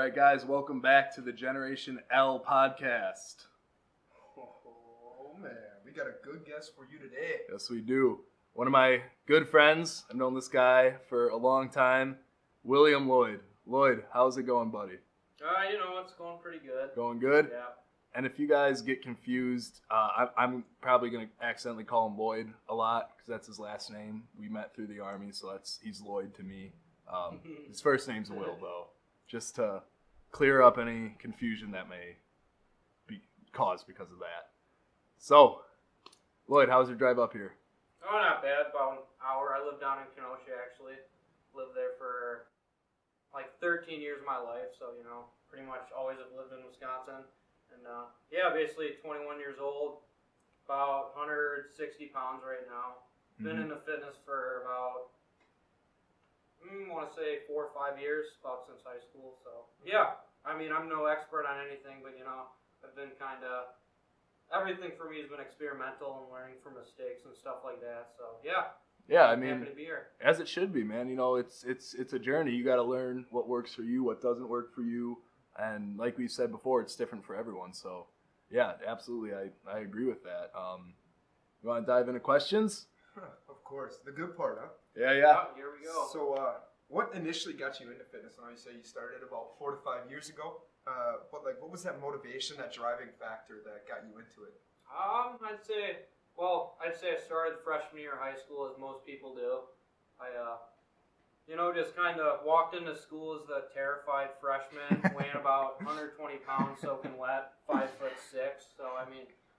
right, guys, welcome back to the Generation L podcast. Oh, man, we got a good guest for you today. Yes, we do. One of my good friends. I've known this guy for a long time, William Lloyd. Lloyd, how's it going, buddy? It's going pretty good. Going good? Yeah. And if you guys get confused, I'm probably going to accidentally call him Lloyd a lot because that's his last name. We met through the Army, so he's Lloyd to me. His first name's Will, though, just to clear up any confusion that may be caused because of that. So, Lloyd, how's your drive up here? Oh, not bad. About an hour. I live down in Kenosha, actually. Lived there for like 13 years of my life, so, pretty much always have lived in Wisconsin. And, basically 21 years old, about 160 pounds right now. Been into fitness for about, I want to say 4 or 5 years, about since high school. So, I'm no expert on anything, but, I've been kind of, everything for me has been experimental and learning from mistakes and stuff like that. So, Yeah, I'm happy to be here. As it should be, man. It's a journey. You got to learn what works for you, what doesn't work for you. And like we said before, it's different for everyone. So, yeah, absolutely. I agree with that. You want to dive into questions? Of course. The good part, huh? Yeah. Oh, here we go. So, what initially got you into fitness? I know you say you started about 4 to 5 years ago. But what was that motivation, that driving factor that got you into it? I'd say I started freshman year of high school, as most people do. I, just kind of walked into school as the terrified freshman, weighing about 120 pounds, soaking wet, 5'6". So,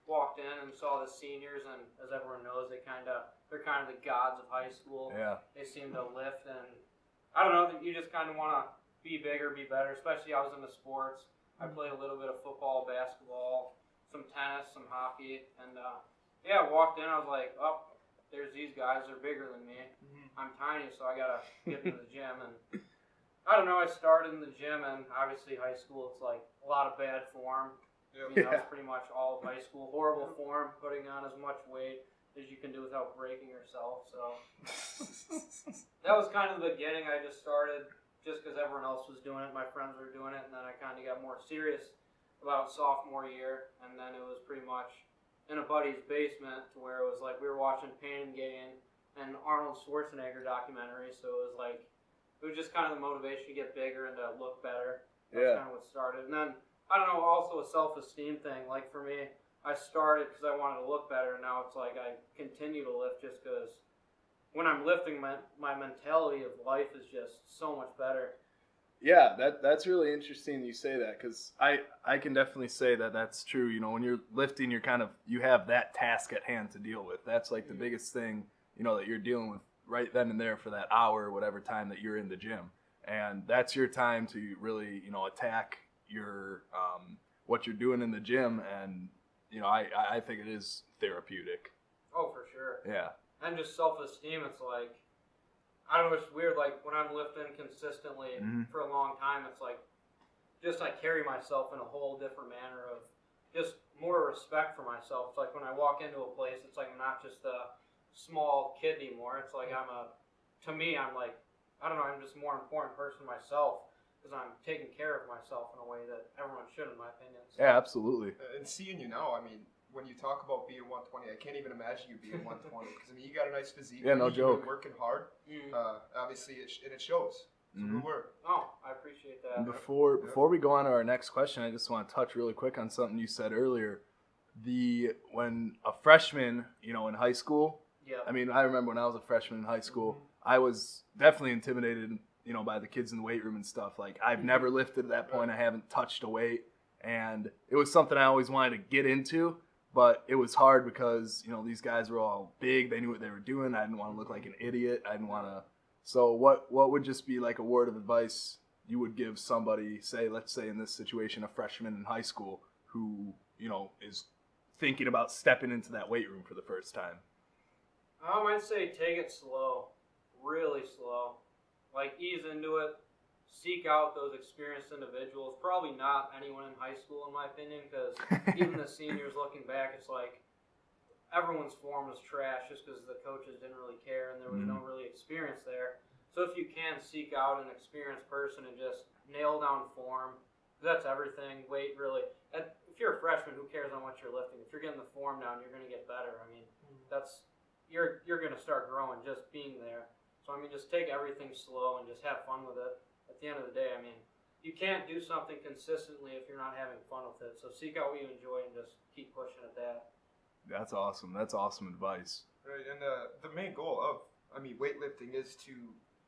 walked in and saw the seniors, and as everyone knows, they're kind of the gods of high school. Yeah. They seem to lift, and I don't know, you just kind of want to be bigger, be better, especially I was into sports. I played a little bit of football, basketball, some tennis, some hockey, and walked in, I was like, oh, there's these guys, they're bigger than me. I'm tiny, so I gotta get into the gym, and I don't know, I started in the gym, and obviously high school, it's like a lot of bad form. That was pretty much all of high school. Horrible form, putting on as much weight as you can do without breaking yourself, so that was kind of the beginning. I just started just because everyone else was doing it, my friends were doing it, and then I kind of got more serious about sophomore year, and then it was pretty much in a buddy's basement to where it was like we were watching Pain and Gain and Arnold Schwarzenegger documentary, so it was just kind of the motivation to get bigger and to look better. That's kind of what started. And then, I don't know, also a self-esteem thing. Like for me, I started because I wanted to look better, and now it's like I continue to lift just because when I'm lifting, my mentality of life is just so much better. Yeah, that's really interesting you say that, because I can definitely say that that's true. When you're lifting, you have that task at hand to deal with. That's like the biggest thing, that you're dealing with right then and there for that hour or whatever time that you're in the gym. And that's your time to really, attack your what you're doing in the gym. And, I think it is therapeutic. Oh, for sure. Yeah. And just self-esteem, it's like, I don't know, it's weird, like when I'm lifting consistently for a long time, it's like, just I carry myself in a whole different manner of just more respect for myself. It's like when I walk into a place, it's like I'm not just a small kid anymore. It's like I'm like, I don't know, I'm just a more important person myself because I'm taking care of myself in a way that everyone should, in my opinion. So. Yeah, absolutely. And seeing you now, when you talk about being 120, I can't even imagine you being 120 because you got a nice physique. Yeah, no joke. You've been working hard. Obviously, it shows. So good work. Oh, I appreciate that. And before we go on to our next question, I just want to touch really quick on something you said earlier. When a freshman, in high school. Yeah. I remember when I was a freshman in high school, I was definitely intimidated, by the kids in the weight room and stuff. Like I've never lifted at that point. I haven't touched a weight, and it was something I always wanted to get into. But it was hard because, these guys were all big. They knew what they were doing. I didn't want to look like an idiot. I didn't want to. So what would just be like a word of advice you would give somebody, let's say in this situation, a freshman in high school who, is thinking about stepping into that weight room for the first time? I'd say take it slow, really slow. Like ease into it. Seek out those experienced individuals. Probably not anyone in high school, in my opinion, because even the seniors looking back, it's like everyone's form was trash just because the coaches didn't really care and there was no really experience there. So if you can seek out an experienced person and just nail down form, that's everything. Weight really. If you're a freshman, who cares how much you're lifting? If you're getting the form down, you're going to get better. I mean, you're going to start growing just being there. So I mean, just take everything slow and just have fun with it. At the end of the day, I mean, you can't do something consistently if you're not having fun with it. So seek out what you enjoy and just keep pushing at that. That's awesome. That's awesome advice. Right, and the main goal of, weightlifting is to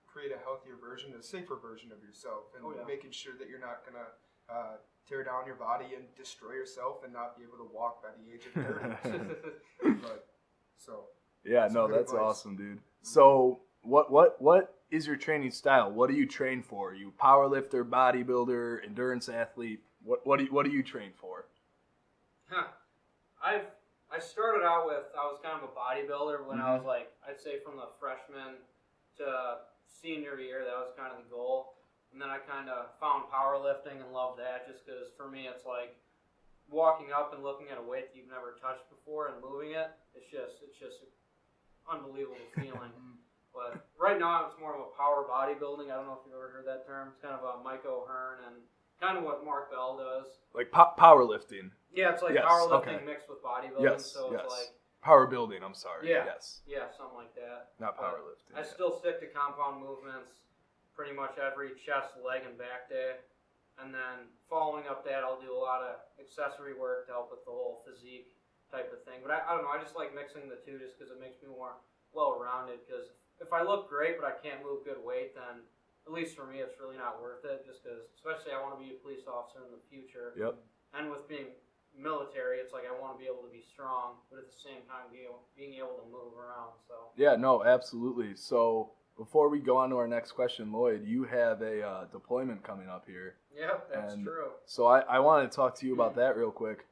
create a healthier version, a safer version of yourself, and making sure that you're not gonna tear down your body and destroy yourself and not be able to walk by the age of 30. That's awesome, dude. So what is your training style? What do you train for? Are you power lifter, bodybuilder, endurance athlete? What do you train for? I started out with, I was kind of a bodybuilder when I was like, I'd say from the freshman to senior year, that was kind of the goal. And then I kind of found powerlifting and loved that just because for me it's like walking up and looking at a weight that you've never touched before and moving it. It's just an unbelievable feeling. But right now it's more of a power bodybuilding. I don't know if you've ever heard that term. It's kind of a Mike O'Hearn and kind of what Mark Bell does. Like powerlifting. Yeah, it's like powerlifting mixed with bodybuilding. It's like power building. I'm sorry. Yeah, something like that. Not powerlifting. I still stick to compound movements pretty much every chest, leg, and back day. And then following up that, I'll do a lot of accessory work to help with the whole physique type of thing. But I don't know, I just like mixing the two just because it makes me more well-rounded. Because if I look great but I can't move good weight, then at least for me it's really not worth it. Just because, especially I want to be a police officer in the future. Yep. And with being military, it's like I want to be able to be strong, but at the same time being able to move around. So yeah, no, absolutely. So before we go on to our next question, Lloyd, you have a deployment coming up here. Yep, that's true. So I want to talk to you about that real quick.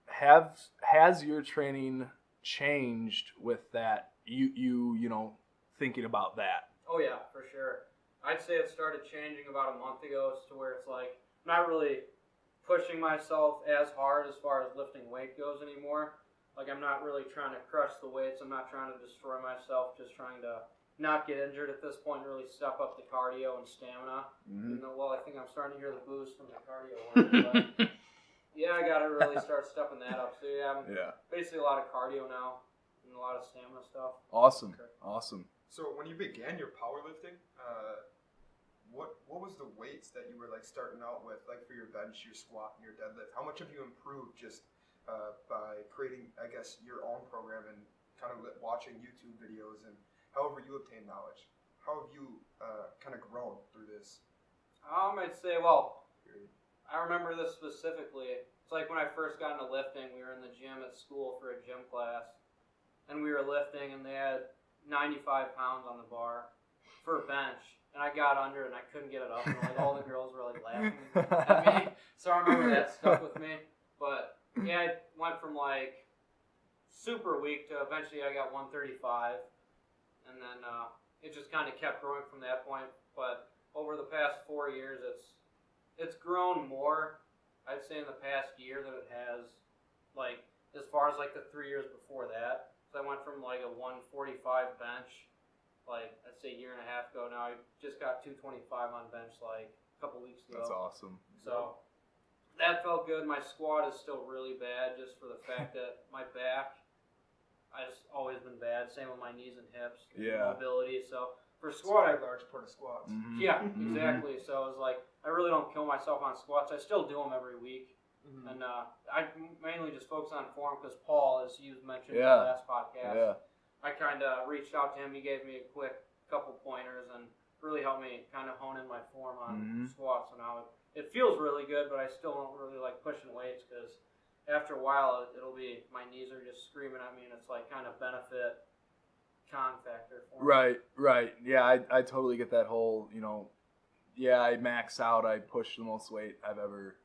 Has your training changed with that? You know, thinking about that? Oh yeah, for sure. I'd say it started changing about a month ago to where it's like not really pushing myself as hard as far as lifting weight goes anymore. Like I'm not really trying to crush the weights. I'm not trying to destroy myself. Just trying to not get injured at this point, really step up the cardio and stamina. Even though, I think I'm starting to hear the boost from the cardio work. But yeah, I got to really start stepping that up. So yeah, I'm basically a lot of cardio now and a lot of stamina stuff. Awesome. Okay. Awesome. So when you began your powerlifting, what was the weights that you were like starting out with, like for your bench, your squat, and your deadlift? How much have you improved just by creating, I guess, your own program and kind of watching YouTube videos and however you obtain knowledge? How have you kind of grown through this? I'd say, I remember this specifically. It's like when I first got into lifting, we were in the gym at school for a gym class, and we were lifting, and they had 95 pounds on the bar for a bench, and I got under it, and I couldn't get it up, and like all the girls were like laughing at me. So I remember that stuck with me. But yeah, I went from like super weak to eventually I got 135. And then it just kind of kept growing from that point. But over the past 4 years, it's grown more, I'd say, in the past year than it has, like, as far as, like, the 3 years before that. So I went from, like, a 145 bench, like, I'd say a year and a half ago. Now I just got 225 on bench, like, a couple weeks ago. That's awesome. So that felt good. My squat is still really bad just for the fact that my back, I just always been bad. Same with my knees and hips. Mobility. So for squat, a large part of squats. Yeah, exactly. So it was like I really don't kill myself on squats. I still do them every week, and I mainly just focus on form because Paul, as you mentioned in the last podcast, I kind of reached out to him. He gave me a quick couple pointers and really helped me kind of hone in my form on squats. So now it feels really good, but I still don't really like pushing weights because after a while, it'll be, my knees are just screaming at me, and it's like kind of benefit con factor for me. Right. Yeah, I totally get that whole, I max out, I push the most weight I've ever,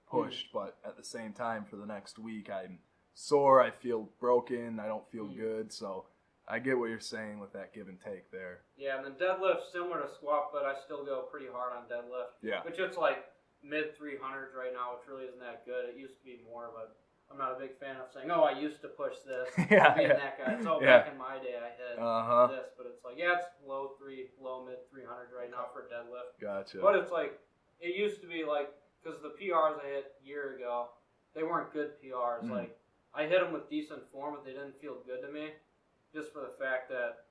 pushed, but at the same time, for the next week, I'm sore, I feel broken, I don't feel good, so I get what you're saying with that give and take there. Yeah, and then deadlift, similar to squat, but I still go pretty hard on deadlift. Yeah. Which it's like mid 300s right now, which really isn't that good. It used to be more, but I'm not a big fan of saying, I used to push this, Yeah, being yeah. that guy. So Yeah. back in my day, I hit this, but it's like, it's low mid 300s right now for a deadlift. Gotcha. But it's like, it used to be like, because the PRs I hit a year ago, they weren't good PRs. Like, I hit them with decent form, but they didn't feel good to me, just for the fact that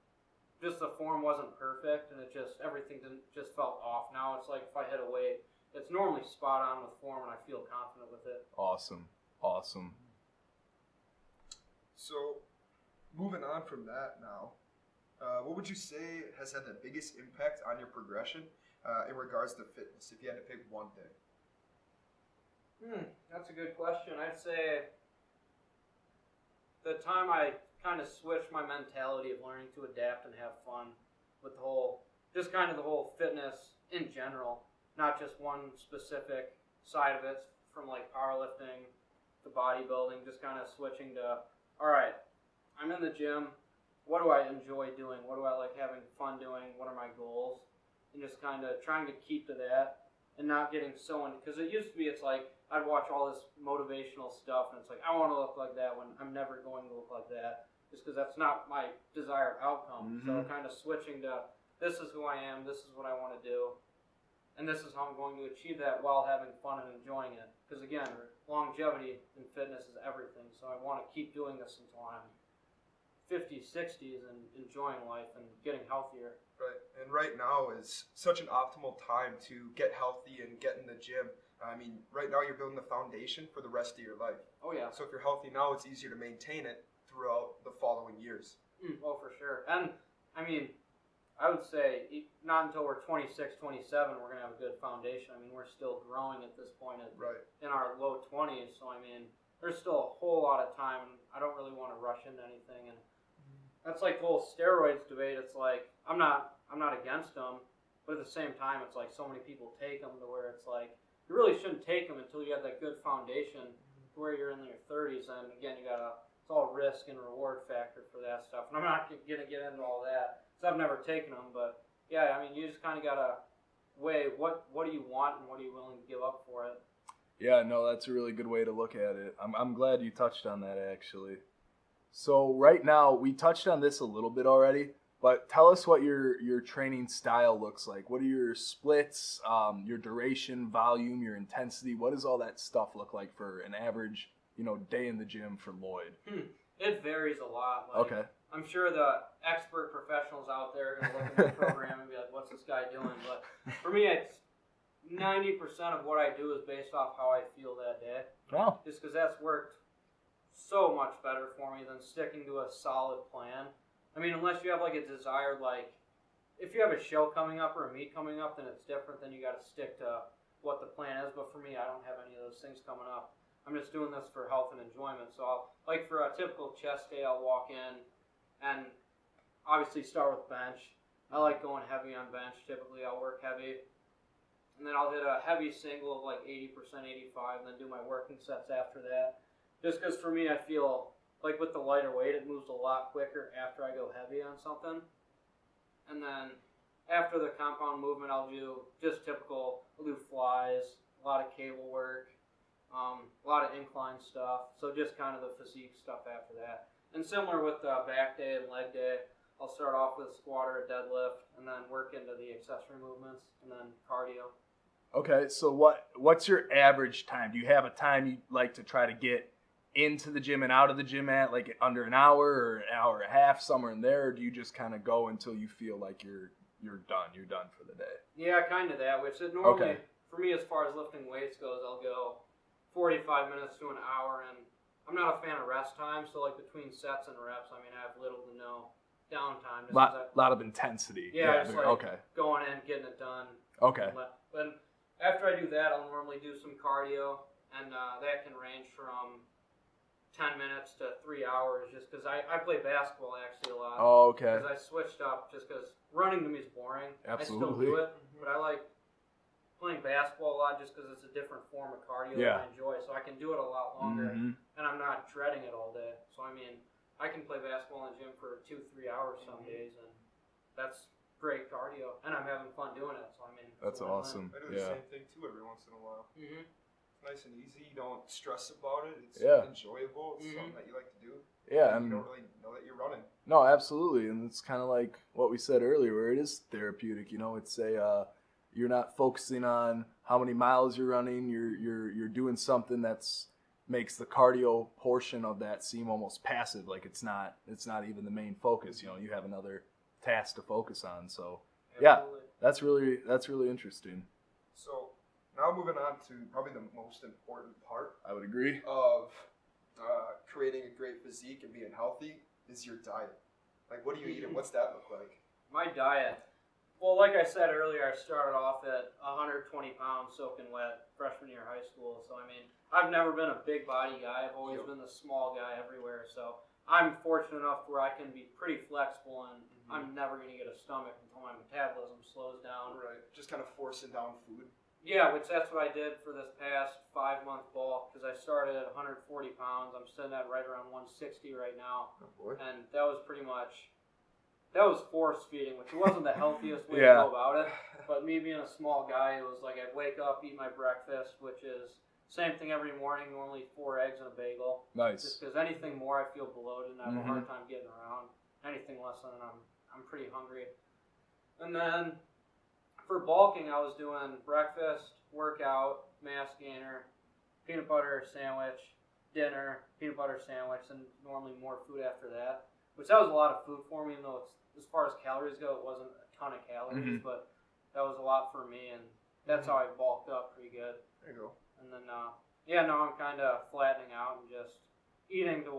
just the form wasn't perfect, and everything just felt off. Now it's like if I hit a weight, it's normally spot on with form, and I feel confident with it. Awesome. So, moving on from that now, what would you say has had the biggest impact on your progression in regards to fitness, if you had to pick one thing? That's a good question. I'd say the time I kind of switched my mentality of learning to adapt and have fun with the whole fitness in general, not just one specific side of it, from like powerlifting to bodybuilding, just kind of switching to, all right, I'm in the gym, what do I enjoy doing? What do I like having fun doing? What are my goals? And just kind of trying to keep to that and not getting so in, because it used to be, it's like, I'd watch all this motivational stuff and it's like, I want to look like that when I'm never going to look like that, just because that's not my desired outcome. So kind of switching to, this is who I am, this is what I want to do, and this is how I'm going to achieve that while having fun and enjoying it. Because again, longevity in fitness is everything, so I want to keep doing this until I'm 50s, 60s and enjoying life and getting healthier. Right, and right now is such an optimal time to get healthy and get in the gym. I mean, right now you're building the foundation for the rest of your life. Oh yeah. So if you're healthy now, it's easier to maintain it throughout the following years. Oh, for sure. And I mean, I would say not until we're 26, 27, we're going to have a good foundation. I mean, we're still growing at this point in our low 20s. So, I mean, there's still a whole lot of time. I don't really want to rush into anything. And that's like the whole steroids debate. It's like, I'm not against them. But at the same time, it's like so many people take them to where it's like, you really shouldn't take them until you have that good foundation to where you're in your 30s. And again, it's all risk and reward factor for that stuff. And I'm not going to get into all that. I've never taken them, but yeah, I mean, you just kind of gotta weigh what do you want and what are you willing to give up for it. Yeah, no, that's a really good way to look at it. I'm glad you touched on that, actually. So right now, we touched on this a little bit already, but tell us what your training style looks like. What are your splits, your duration, volume, your intensity? What does all that stuff look like for an average, day in the gym for Lloyd? It varies a lot. Okay. I'm sure the expert professionals out there are going to look at the program and be like, what's this guy doing? But for me, it's 90% of what I do is based off how I feel that day. Wow. Just because that's worked so much better for me than sticking to a solid plan. I mean, unless you have like a desired, like, if you have a show coming up or a meet coming up, then it's different. Then you got to stick to what the plan is. But for me, I don't have any of those things coming up. I'm just doing this for health and enjoyment. So like for a typical chest day, I'll walk in and obviously start with bench. I like going heavy on bench. Typically, I'll work heavy. And then I'll hit a heavy single of like 80%, 85, and then do my working sets after that. Just because for me, I feel like with the lighter weight, it moves a lot quicker after I go heavy on something. And then after the compound movement, I'll do just typical, I'll do flies, a lot of cable work, a lot of incline stuff. So just kind of the physique stuff after that. And similar with the back day and leg day, I'll start off with a squat or a deadlift, and then work into the accessory movements, and then cardio. Okay, so what's your average time? Do you have a time you like to try to get into the gym and out of the gym at, like under an hour or an hour and a half, somewhere in there, or do you just kind of go until you feel like you're done for the day? Yeah, kind of that, which is normally, for me, as far as lifting weights goes, I'll go 45 minutes to an hour, and I'm not a fan of rest time, so like between sets and reps, I mean, I have little to no downtime. A lot of intensity. Yeah, just like going in, getting it done. Okay. But after I do that, I'll normally do some cardio, and that can range from 10 minutes to 3 hours, just because I play basketball actually a lot. Oh, okay. Because I switched up, just because running to me is boring. Absolutely. I still do it, but I like playing basketball a lot just because it's a different form of cardio that I enjoy, so I can do it a lot longer, and I'm not dreading it all day. So, I mean, I can play basketball in the gym for 2-3 hours some days, and that's great cardio, and I'm having fun doing it. So, I mean, that's awesome. I do the same thing, too, every once in a while. It's nice and easy. You don't stress about it. It's enjoyable. It's something that you like to do. Yeah, and you don't really know that you're running. No, absolutely, and it's kind of like what we said earlier, where it is therapeutic. You know, it's you're not focusing on how many miles you're running. You're doing something that's makes the cardio portion of that seem almost passive, like it's not even the main focus. You know, you have another task to focus on. So that's really interesting. So now moving on to probably the most important part. I would agree. Of creating a great physique and being healthy is your diet. Like, what do you eat and what's that look like? My diet. Well, like I said earlier, I started off at 120 pounds soaking wet freshman year of high school. So, I mean, I've never been a big body guy. I've always been the small guy everywhere. So I'm fortunate enough where I can be pretty flexible, and I'm never going to get a stomach until my metabolism slows down. Right. Just kind of forcing down food. Yeah, that's what I did for this past 5-month bulk, because I started at 140 pounds. I'm sitting at right around 160 right now. Oh boy. And that was force feeding, which wasn't the healthiest way to go about it. But me being a small guy, it was like I'd wake up, eat my breakfast, which is same thing every morning, normally 4 eggs and a bagel. Nice. Just because anything more, I feel bloated and I have a hard time getting around. Anything less than I'm pretty hungry. And then for bulking, I was doing breakfast, workout, mass gainer, peanut butter sandwich, dinner, peanut butter sandwich, and normally more food after that. Which that was a lot of food for me, even though as far as calories go, it wasn't a ton of calories, but that was a lot for me, and that's how I bulked up pretty good. There you go. And then, now I'm kind of flattening out and just eating to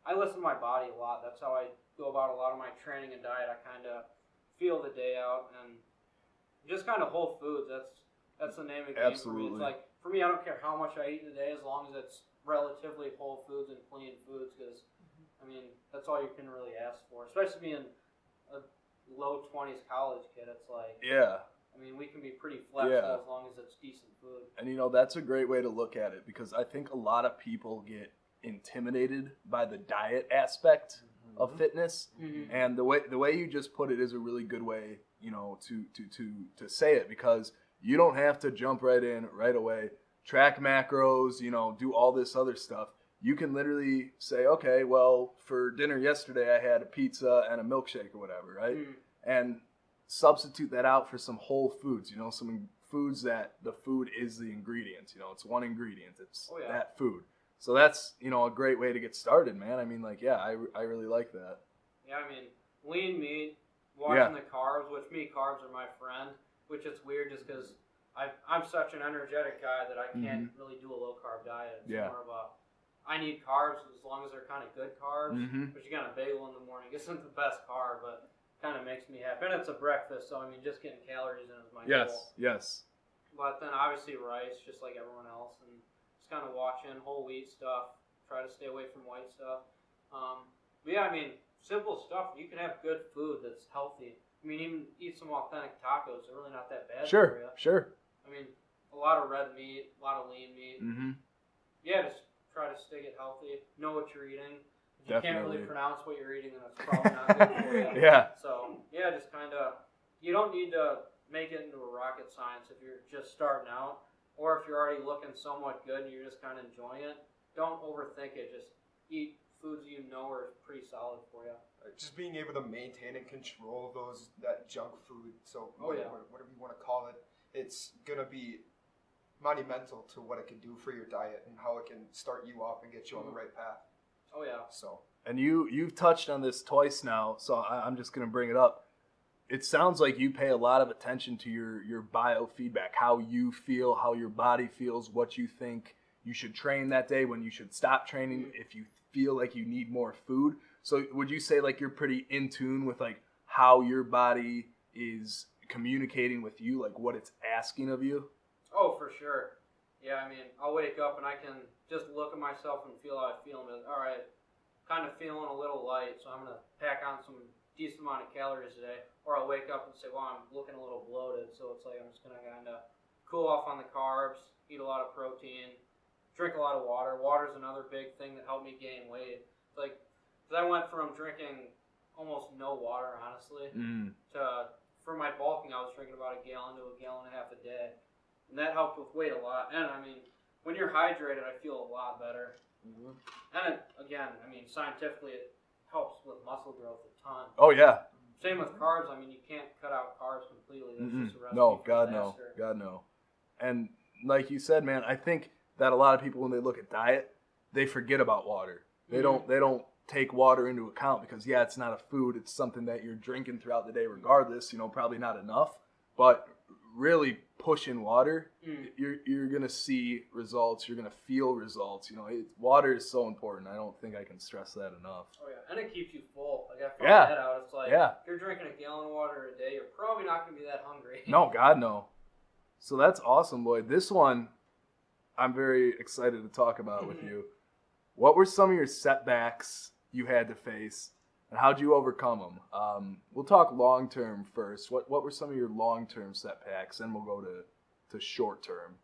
I listen to my body a lot. That's how I go about a lot of my training and diet. I kind of feel the day out and just kind of whole foods. That's the name of the game for me. It's like, for me, I don't care how much I eat in a day as long as it's relatively whole foods and clean foods, because I mean, that's all you can really ask for, especially being a low 20s college kid. It's like, I mean, we can be pretty flexible as long as it's decent food. And, you know, that's a great way to look at it, because I think a lot of people get intimidated by the diet aspect of fitness. And the way you just put it is a really good way, you know, to say it, because you don't have to jump right in right away, track macros, you know, do all this other stuff. You can literally say, okay, well, for dinner yesterday I had a pizza and a milkshake or whatever, right? And substitute that out for some whole foods, you know, some foods that the food is the ingredients, you know, it's one ingredient, it's that food. So that's, you know, a great way to get started, man. I mean, like, I really like that. Yeah, I mean, lean meat, watching the carbs, which carbs are my friend, which is weird just because I'm such an energetic guy that I can't really do a low-carb diet. It's more of a, I need carbs as long as they're kind of good carbs, but you got a bagel in the morning isn't the best carb, but kind of makes me happy. And it's a breakfast, so I mean, just getting calories in is my goal. Yes. But then obviously rice, just like everyone else, and just kind of watching whole wheat stuff. Try to stay away from white stuff. But yeah, I mean, simple stuff. You can have good food that's healthy. I mean, even eat some authentic tacos. They're really not that bad for you. Sure. I mean, a lot of red meat, a lot of lean meat. Yeah, just try to stay it healthy. Know what you're eating. If you can't really pronounce what you're eating, then it's probably not good for you. So, yeah, just kind of, you don't need to make it into a rocket science if you're just starting out, or if you're already looking somewhat good and you're just kind of enjoying it. Don't overthink it. Just eat foods you know are pretty solid for you. Just being able to maintain and control that junk food. So whatever you want to call it, it's gonna be monumental to what it can do for your diet and how it can start you off and get you on the right path. Oh yeah. So. And you've touched on this twice now, so I'm just gonna bring it up. It sounds like you pay a lot of attention to your biofeedback, how you feel, how your body feels, what you think you should train that day, when you should stop training, if you feel like you need more food. So would you say like you're pretty in tune with like how your body is communicating with you, like what it's asking of you? Oh, for sure. Yeah, I mean, I'll wake up and I can just look at myself and feel how I feel. And be like, all right, kind of feeling a little light, so I'm going to pack on some decent amount of calories today. Or I'll wake up and say, well, I'm looking a little bloated, so it's like I'm just going to kind of cool off on the carbs, eat a lot of protein, drink a lot of water. Water's another big thing that helped me gain weight. It's like, because I went from drinking almost no water, honestly, to, for my bulking, I was drinking about a gallon to a gallon and a half a day. And that helped with weight a lot. And I mean, when you're hydrated, I feel a lot better. Mm-hmm. And again, I mean, scientifically, it helps with muscle growth a ton. Oh yeah. Same with carbs. I mean, you can't cut out carbs completely. That's just a recipe No, for God no, disaster. God no. And like you said, man, I think that a lot of people, when they look at diet, they forget about water. They don't take water into account because it's not a food. It's something that you're drinking throughout the day, regardless. Probably not enough, but really pushing water, you're gonna see results. You're gonna feel results. Water is so important. I don't think I can stress that enough. Oh yeah, and it keeps you full. Like I found that out. It's like if you're drinking a gallon of water a day, you're probably not gonna be that hungry. No, God no. So that's awesome, Lloyd. This one, I'm very excited to talk about with you. What were some of your setbacks you had to face, and how'd you overcome them? We'll talk long term first. What were some of your long term setbacks, and we'll go to short term.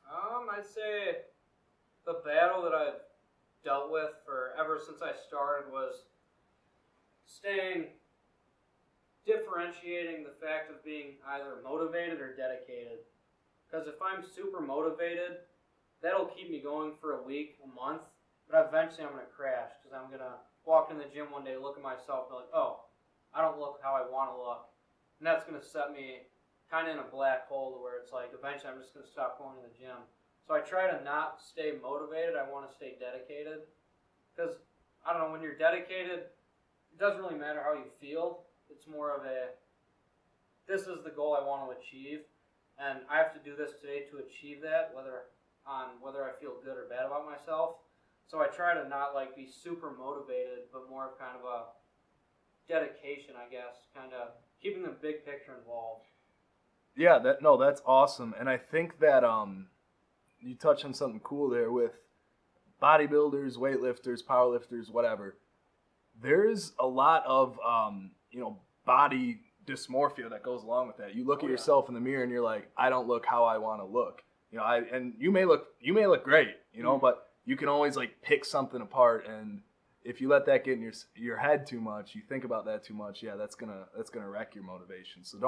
I'd say the battle that I've dealt with ever since I started was differentiating the fact of being either motivated or dedicated. Because if I'm super motivated, that'll keep me going for a week, a month, but eventually I'm going to crash because I'm going to walk in the gym one day, look at myself, and be like, oh, I don't look how I want to look. And that's going to set me kind of in a black hole where it's like eventually I'm just going to stop going to the gym. So I try to not stay motivated. I want to stay dedicated. Because, I don't know, when you're dedicated, it doesn't really matter how you feel. It's more of this is the goal I want to achieve, and I have to do this today to achieve that, whether I feel good or bad about myself. So I try to not be super motivated, but more of kind of a dedication, I guess, kind of keeping the big picture involved. Yeah, that's awesome. And I think that you touched on something cool there with bodybuilders, weightlifters, powerlifters, whatever. There's a lot of body dysmorphia that goes along with that. You look at yourself in the mirror and you're like, I don't look how I want to look. And you may look great, but you can always pick something apart, and if you let that get in your head too much, you think about that too much, that's gonna wreck your motivation. So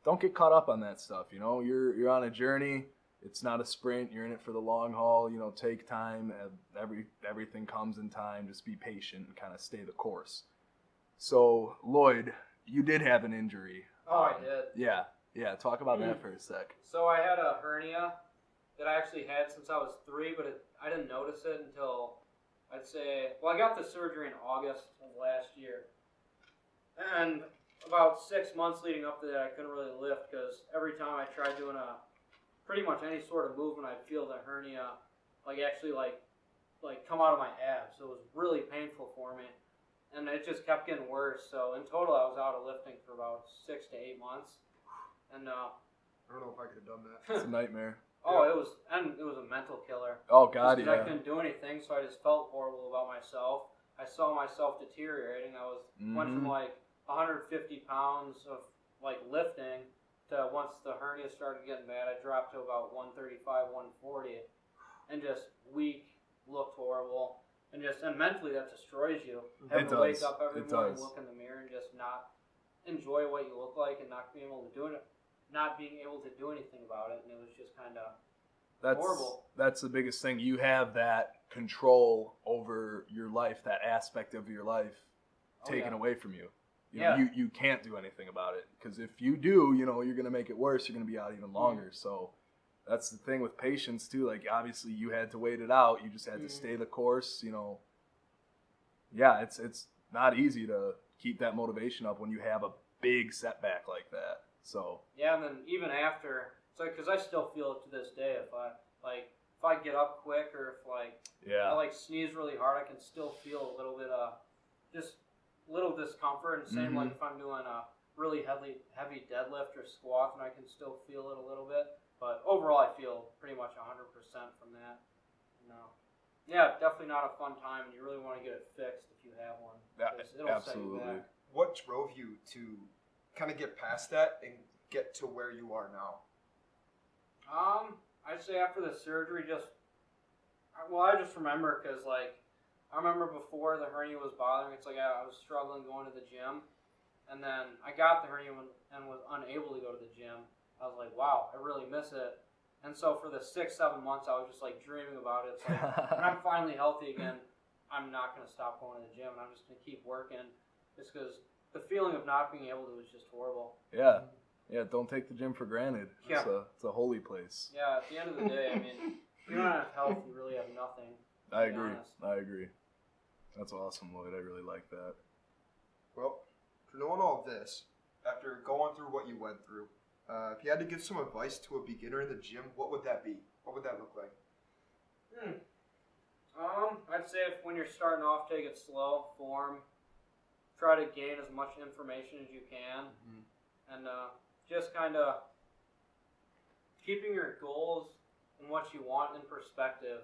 don't get caught up on that stuff. You're on a journey. It's not a sprint. You're in it for the long haul. Take time. Everything comes in time. Just be patient and kind of stay the course. So Lloyd, you did have an injury. Oh, I did. Yeah. Talk about that for a sec. So I had a hernia that I actually had since I was 3, but I didn't notice it until I got the surgery in August of last year. And about 6 months leading up to that, I couldn't really lift because every time I tried doing pretty much any sort of movement, I'd feel the hernia actually come out of my abs. So it was really painful for me. And it just kept getting worse. So in total, I was out of lifting for about 6 to 8 months. And I don't know if I could have done that. It's a nightmare. Oh, it was a mental killer. Oh God, yeah. I couldn't do anything, so I just felt horrible about myself. I saw myself deteriorating. I went from 150 pounds of lifting to, once the hernia started getting bad, I dropped to about 135, 140, and just weak, looked horrible, and mentally that destroys you. Having to wake up every morning, look in the mirror, and just not enjoy what you look like, and not being able to do anything about it, and it was just kind of horrible. That's the biggest thing. You have that control over your life, that aspect of your life taken away from you. You can't do anything about it, because if you do, you're going to make it worse. You're going to be out even longer. So that's the thing with patience too. Obviously you had to wait it out. You just had to stay the course. It's not easy to keep that motivation up when you have a big setback like that. So yeah, and then even after, because I still feel it to this day. If I get up quick, or if I sneeze really hard, I can still feel a little bit just little discomfort. And same if I'm doing a really heavy deadlift or squat, and I can still feel it a little bit. But overall, I feel pretty much 100% from that. Yeah, definitely not a fun time, and you really want to get it fixed if you have one. It'll absolutely. set you back. What drove you to kind of get past that and get to where you are now? I'd say after the surgery, I just remember, because I remember before the hernia was bothering me, I was struggling going to the gym, and then I got the hernia and was unable to go to the gym. I was like, wow, I really miss it. And so for the 6-7 months, I was just like dreaming about it. It's like when I'm finally healthy again, I'm not going to stop going to the gym, and I'm just going to keep working, just because the feeling of not being able to is just horrible. Yeah. Yeah, don't take the gym for granted. Yeah. It's a holy place. Yeah, at the end of the day, I mean, if you don't have health, you really have nothing. I agree. That's awesome, Lloyd. I really like that. Well, for knowing all this, after going through what you went through, if you had to give some advice to a beginner in the gym, what would that be? What would that look like? I'd say when you're starting off, take it slow, form, try to gain as much information as you can, and just kind of keeping your goals and what you want in perspective.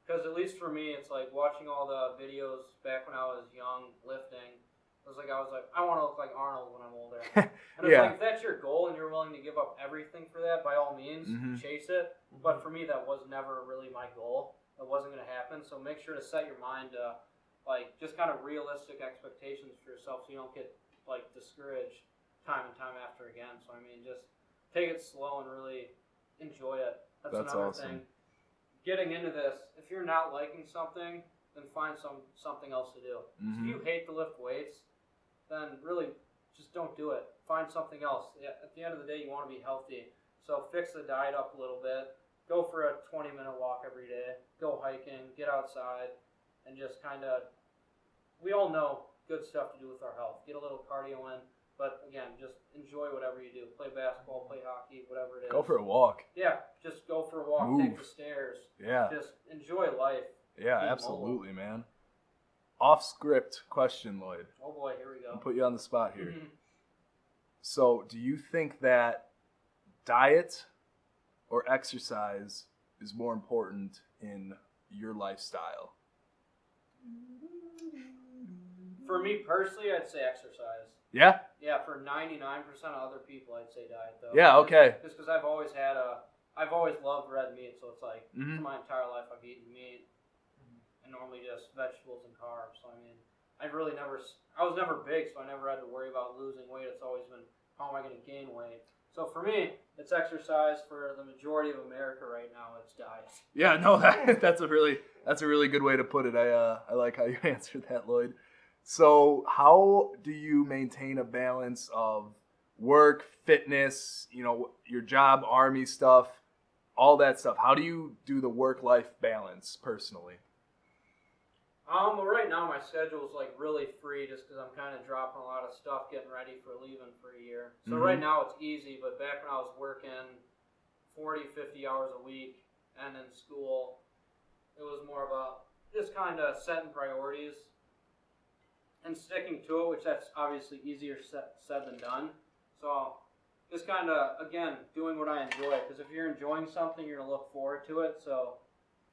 Because at least for me, it's like watching all the videos back when I was young, lifting. I was like, I want to look like Arnold when I'm older. And it's like, if that's your goal and you're willing to give up everything for that, by all means, chase it. But for me, that was never really my goal. It wasn't going to happen. So make sure to set your mind to, like, just kind of realistic expectations for yourself so you don't get, like, discouraged time and time after again. So, I mean, just take it slow and really enjoy it. That's another awesome. thing. Getting into this, if you're not liking something, then find something else to do. If you hate to lift weights, then really just don't do it. Find something else. At the end of the day, you want to be healthy. So fix the diet up a little bit. Go for a 20-minute walk every day. Go hiking. Get outside. And just kind of, we all know good stuff to do with our health. Get a little cardio in. But again, just enjoy whatever you do. Play basketball, play hockey, whatever it is. Go for a walk. Yeah, just go for a walk. Move. Take the stairs. Yeah. Just enjoy life. Yeah, absolutely, man. Off script question, Lloyd. Oh boy, here we go. I'll put you on the spot here. So, do you think that diet or exercise is more important in your lifestyle? For me personally, I'd say exercise. Yeah? Yeah, for 99% of other people, I'd say diet though. Yeah, okay. Just because I've always loved red meat, so it's like for my entire life I've eaten meat and normally just vegetables and carbs. So I mean, I was never big, so I never had to worry about losing weight. It's always been, how am I going to gain weight? So for me, it's exercise. For the majority of America right now, it's diet. Yeah, no, that's a really good way to put it. I like how you answered that, Lloyd. So how do you maintain a balance of work, fitness, your job, army stuff, all that stuff? How do you do the work-life balance personally? Well, right now my schedule is like really free just because I'm kind of dropping a lot of stuff, getting ready for leaving for a year. So right now it's easy, but back when I was working 40, 50 hours a week and in school, it was more about just kind of setting priorities and sticking to it, which that's obviously easier said than done. So just kind of, again, doing what I enjoy. Because if you're enjoying something, you're going to look forward to it. So,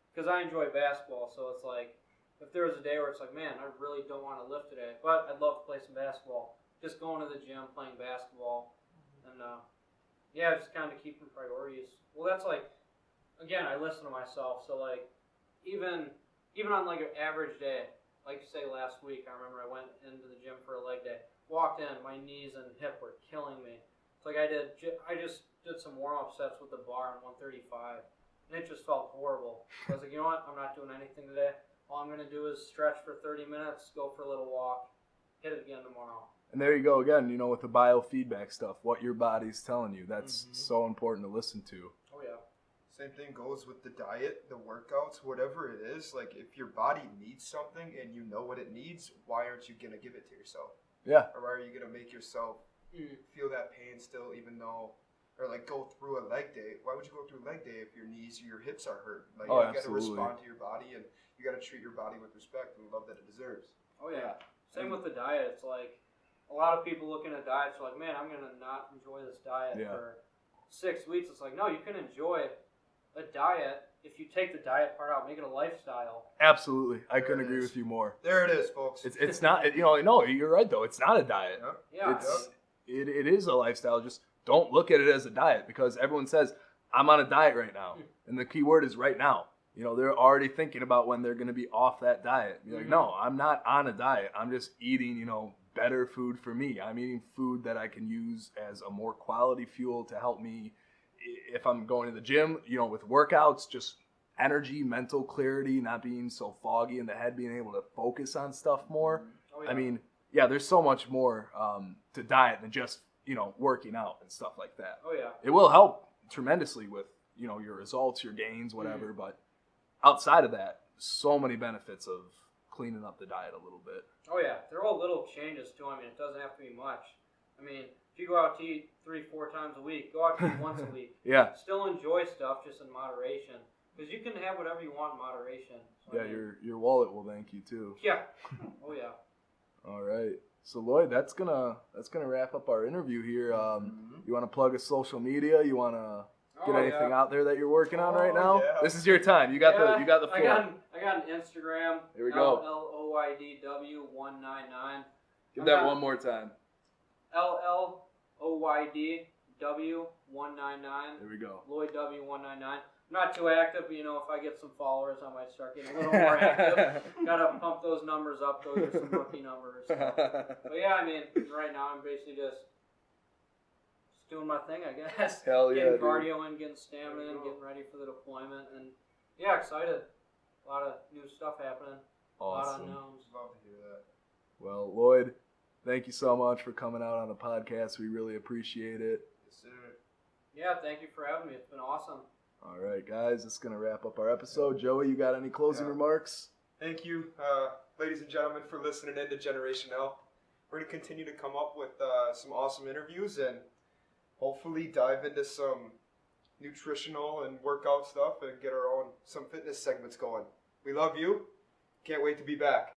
because I enjoy basketball, so it's like, if there was a day where it's like, man, I really don't want to lift today, but I'd love to play some basketball. Just going to the gym, playing basketball, and just kind of keeping priorities. Well, that's like, again, I listen to myself. So like, even on like an average day, like you say last week, I remember I went into the gym for a leg day. Walked in, my knees and hip were killing me. It's like I just did some warm-up sets with the bar on 135, and it just felt horrible. I was like, you know what? I'm not doing anything today. All I'm going to do is stretch for 30 minutes, go for a little walk, hit it again tomorrow. And there you go again, with the biofeedback stuff, what your body's telling you. That's so important to listen to. Oh, yeah. Same thing goes with the diet, the workouts, whatever it is. Like, if your body needs something and you know what it needs, why aren't you going to give it to yourself? Yeah. Or why are you going to make yourself feel that pain still, even though, or like go through a leg day? Why would you go through a leg day if your knees or your hips are hurt? Like, you got to respond to your body, and you got to treat your body with respect and love that it deserves. Oh, yeah. Same with the diet. It's like, a lot of people looking at diets are like, man, I'm going to not enjoy this diet for 6 weeks. It's like, no, you can enjoy a diet if you take the diet part out, make it a lifestyle. Absolutely. I couldn't agree with you more. There it is, folks. It's not, no, you're right, though. It's not a diet. Yeah. It is a lifestyle. Just don't look at it as a diet, because everyone says, I'm on a diet right now. And the key word is right now. They're already thinking about when they're going to be off that diet. You're like, no, I'm not on a diet. I'm just eating, better food for me. I'm eating food that I can use as a more quality fuel to help me if I'm going to the gym, you know, with workouts, just energy, mental clarity, not being so foggy in the head, being able to focus on stuff more. Oh, yeah. I mean, yeah, there's so much more to diet than just, you know, working out and stuff like that. Oh, yeah. It will help tremendously with, you know, your results, your gains, whatever. But outside of that, so many benefits of cleaning up the diet a little bit. Oh, yeah. They're all little changes, too. I mean, it doesn't have to be much. I mean, if you go out to eat 3-4 times a week, go out to eat once a week. Yeah. Still enjoy stuff, just in moderation. Because you can have whatever you want in moderation. So, Yeah, your wallet will thank you, too. Yeah. Oh, yeah. All right. So Lloyd, that's gonna wrap up our interview here. You want to plug a social media? You want to get anything out there that you're working on right now? Yeah. This is your time. You got the floor. I got an Instagram. Here we go. LLoydw119. Give that one more time. LLoydw119. There we go. LLoydw119. I'm not too active, but, you know, if I get some followers, I might start getting a little more active. Gotta pump those numbers up. Those are some rookie numbers. So. But yeah, I mean, right now I'm basically just doing my thing, I guess. Hell yeah, getting dude. cardio in, getting stamina in, getting ready for the deployment, and yeah, excited. A lot of new stuff happening. Awesome. A lot of unknowns. Love to hear that. Well, Lloyd, thank you so much for coming out on the podcast. We really appreciate it. Yes, sir. Yeah, thank you for having me. It's been awesome. All right, guys, that's going to wrap up our episode. Joey, you got any closing remarks? Thank you, ladies and gentlemen, for listening in to Generation L. We're going to continue to come up with some awesome interviews and hopefully dive into some nutritional and workout stuff and get our own some fitness segments going. We love you. Can't wait to be back.